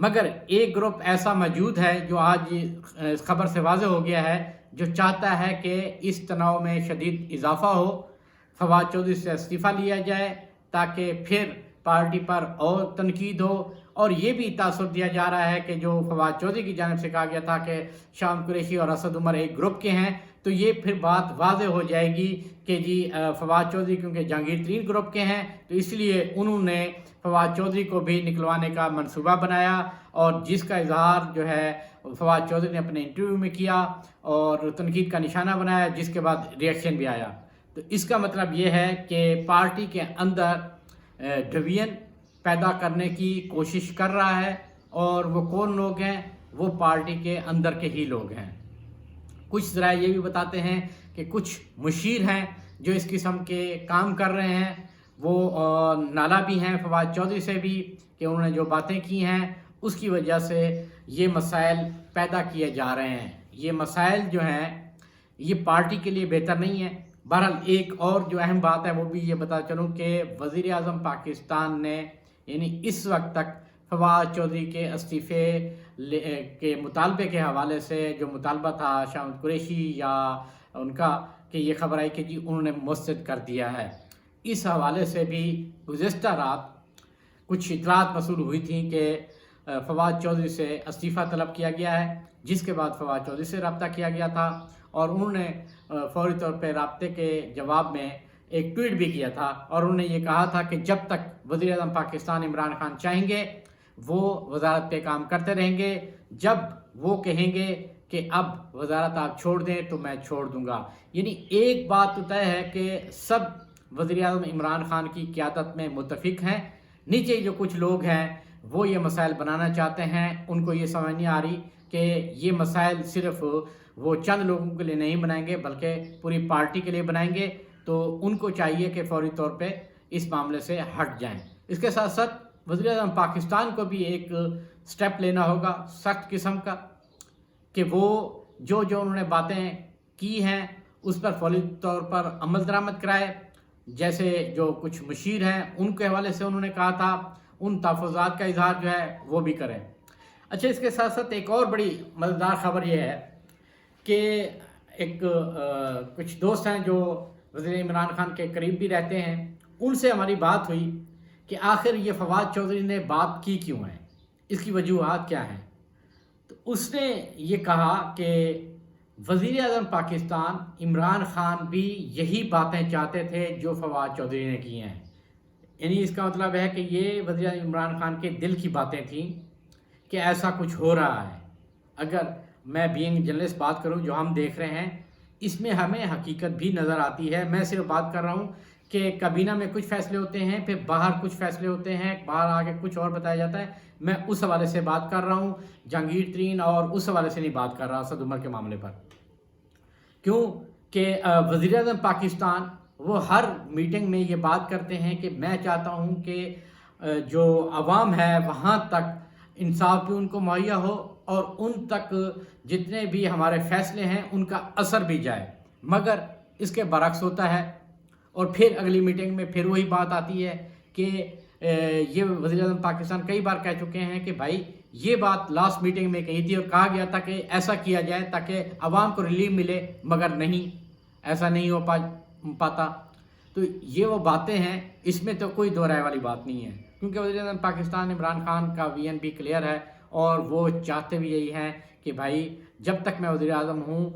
مگر ایک گروپ ایسا موجود ہے جو آج اس خبر سے واضح ہو گیا ہے، جو چاہتا ہے کہ اس تناؤ میں شدید اضافہ ہو، فواد چودھری سے استعفیٰ لیا جائے تاکہ پھر پارٹی پر اور تنقید ہو۔ اور یہ بھی تاثر دیا جا رہا ہے کہ جو فواد چودھری کی جانب سے کہا گیا تھا کہ شاہد قریشی اور اسد عمر ایک گروپ کے ہیں، تو یہ پھر بات واضح ہو جائے گی کہ جی فواد چودھری کیونکہ جہانگیر ترین گروپ کے ہیں، تو اس لیے انہوں نے فواد چودھری کو بھی نکلوانے کا منصوبہ بنایا، اور جس کا اظہار جو ہے فواد چودھری نے اپنے انٹرویو میں کیا اور تنقید کا نشانہ بنایا، جس کے بعد ریئیکشن بھی آیا۔ تو اس کا مطلب یہ ہے کہ پارٹی کے اندر ڈویژن پیدا کرنے کی کوشش کر رہا ہے، اور وہ کون لوگ ہیں؟ وہ پارٹی کے اندر کے ہی لوگ ہیں۔ کچھ ذرائع یہ بھی بتاتے ہیں کہ کچھ مشیر ہیں جو اس قسم کے کام کر رہے ہیں، وہ نالا بھی ہیں فواد چودھری سے بھی کہ انہوں نے جو باتیں کی ہیں اس کی وجہ سے یہ مسائل پیدا کیے جا رہے ہیں۔ یہ مسائل جو ہیں یہ پارٹی کے لیے بہتر نہیں ہے۔ بہرحال ایک اور جو اہم بات ہے وہ بھی یہ بتا چلوں کہ وزیر اعظم پاکستان نے یعنی اس وقت تک فواد چودھری کے استعفے کے مطالبے کے حوالے سے جو مطالبہ تھا شاہد قریشی یا ان کا کہ یہ خبر آئی کہ جی انہوں نے مسترد کر دیا ہے، اس حوالے سے بھی گزشتہ رات کچھ اطلاعات موصول ہوئی تھیں کہ فواد چودھری سے استعفیٰ طلب کیا گیا ہے، جس کے بعد فواد چودھری سے رابطہ کیا گیا تھا، اور انہوں نے فوری طور پہ رابطے کے جواب میں ایک ٹویٹ بھی کیا تھا، اور انہوں نے یہ کہا تھا کہ جب تک وزیر اعظم پاکستان عمران خان چاہیں گے وہ وزارت پہ کام کرتے رہیں گے، جب وہ کہیں گے کہ اب وزارت آپ چھوڑ دیں تو میں چھوڑ دوں گا۔ یعنی ایک بات تو طے ہے کہ سب وزیر اعظم عمران خان کی قیادت میں متفق ہیں، نیچے جو کچھ لوگ ہیں وہ یہ مسائل بنانا چاہتے ہیں، ان کو یہ سمجھ نہیں آ رہی کہ یہ مسائل صرف وہ چند لوگوں کے لیے نہیں بنائیں گے بلکہ پوری پارٹی کے لیے بنائیں گے، تو ان کو چاہیے کہ فوری طور پہ اس معاملے سے ہٹ جائیں۔ اس کے ساتھ ساتھ وزیر اعظم پاکستان کو بھی ایک سٹیپ لینا ہوگا سخت قسم کا کہ وہ جو انہوں نے باتیں کی ہیں اس پر فوری طور پر عمل درآمد کرائے، جیسے جو کچھ مشیر ہیں ان کے حوالے سے انہوں نے کہا تھا ان تحفظات کا اظہار جو ہے وہ بھی کریں۔ اچھا، اس کے ساتھ ساتھ ایک اور بڑی مزیدار خبر یہ ہے کہ ایک کچھ دوست ہیں جو وزیر عمران خان کے قریب بھی رہتے ہیں، ان سے ہماری بات ہوئی کہ آخر یہ فواد چودھری نے بات کی کیوں ہے، اس کی وجوہات کیا ہیں؟ تو اس نے یہ کہا کہ وزیر اعظم پاکستان عمران خان بھی یہی باتیں چاہتے تھے جو فواد چودھری نے کی ہیں، یعنی اس کا مطلب ہے کہ یہ وزیر اعظم عمران خان کے دل کی باتیں تھیں کہ ایسا کچھ ہو رہا ہے۔ اگر میں بینگ جرنلسٹ بات کروں جو ہم دیکھ رہے ہیں، اس میں ہمیں حقیقت بھی نظر آتی ہے۔ میں صرف بات کر رہا ہوں کہ کابینہ میں کچھ فیصلے ہوتے ہیں، پھر باہر کچھ فیصلے ہوتے ہیں، باہر آگے کچھ اور بتایا جاتا ہے۔ میں اس حوالے سے بات کر رہا ہوں، جہانگیر ترین اور اس حوالے سے نہیں بات کر رہا اسد عمر کے معاملے پر۔ کیوں کہ وزیر اعظم پاکستان وہ ہر میٹنگ میں یہ بات کرتے ہیں کہ میں چاہتا ہوں کہ جو عوام ہے وہاں تک انصاف بھی ان کو مہیا ہو اور ان تک جتنے بھی ہمارے فیصلے ہیں ان کا اثر بھی جائے، مگر اس کے برعکس ہوتا ہے۔ اور پھر اگلی میٹنگ میں پھر وہی بات آتی ہے کہ یہ وزیر اعظم پاکستان کئی بار کہہ چکے ہیں کہ بھائی یہ بات لاسٹ میٹنگ میں کہی تھی اور کہا گیا تھا کہ ایسا کیا جائے تاکہ عوام کو ریلیف ملے، مگر نہیں، ایسا نہیں ہو پاتا۔ تو یہ وہ باتیں ہیں، اس میں تو کوئی دو رائے والی بات نہیں ہے، کیونکہ وزیر اعظم پاکستان عمران خان کا وی این بھی کلیئر ہے اور وہ چاہتے بھی یہی ہیں کہ بھائی جب تک میں وزیر اعظم ہوں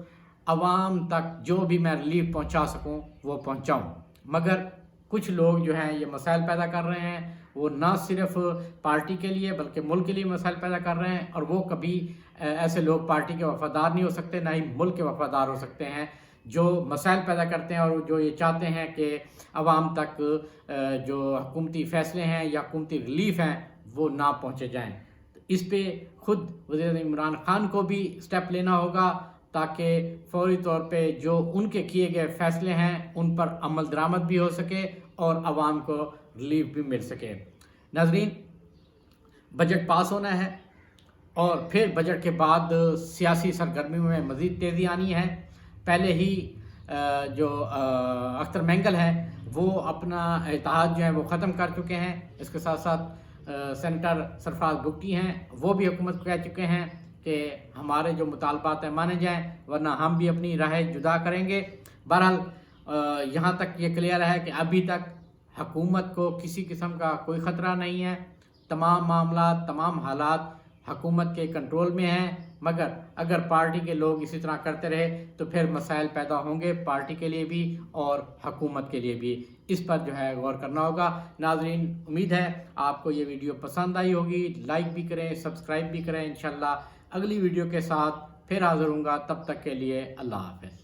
عوام تک جو بھی میں ریلیف پہنچا سکوں وہ پہنچاؤں۔ مگر کچھ لوگ جو ہیں یہ مسائل پیدا کر رہے ہیں، وہ نہ صرف پارٹی کے لیے بلکہ ملک کے لیے مسائل پیدا کر رہے ہیں، اور وہ کبھی ایسے لوگ پارٹی کے وفادار نہیں ہو سکتے، نہ ہی ملک کے وفادار ہو سکتے ہیں جو مسائل پیدا کرتے ہیں اور جو یہ چاہتے ہیں کہ عوام تک جو حکومتی فیصلے ہیں یا حکومتی ریلیف ہیں وہ نہ پہنچے جائیں۔ اس پہ خود وزیر اعظم عمران خان کو بھی سٹیپ لینا ہوگا تاکہ فوری طور پہ جو ان کے کیے گئے فیصلے ہیں ان پر عمل درآمد بھی ہو سکے اور عوام کو ریلیف بھی مل سکے۔ ناظرین، بجٹ پاس ہونا ہے اور پھر بجٹ کے بعد سیاسی سرگرمیوں میں مزید تیزی آنی ہے۔ پہلے ہی جو اختر مینگل ہیں وہ اپنا اتحاد جو ہے وہ ختم کر چکے ہیں، اس کے ساتھ ساتھ سینیٹر سرفراز بگٹی ہیں وہ بھی حکومت کو کہہ چکے ہیں کہ ہمارے جو مطالبات ہیں مانے جائیں ورنہ ہم بھی اپنی راہ جدا کریں گے۔ بہرحال یہاں تک یہ کلیئر ہے کہ ابھی تک حکومت کو کسی قسم کا کوئی خطرہ نہیں ہے، تمام معاملات تمام حالات حکومت کے کنٹرول میں ہیں، مگر اگر پارٹی کے لوگ اسی طرح کرتے رہے تو پھر مسائل پیدا ہوں گے پارٹی کے لیے بھی اور حکومت کے لیے بھی، اس پر جو ہے غور کرنا ہوگا۔ ناظرین امید ہے آپ کو یہ ویڈیو پسند آئی ہوگی، لائک بھی کریں سبسکرائب بھی کریں، انشاءاللہ اگلی ویڈیو کے ساتھ پھر حاضر ہوں گا، تب تک کے لیے اللہ حافظ۔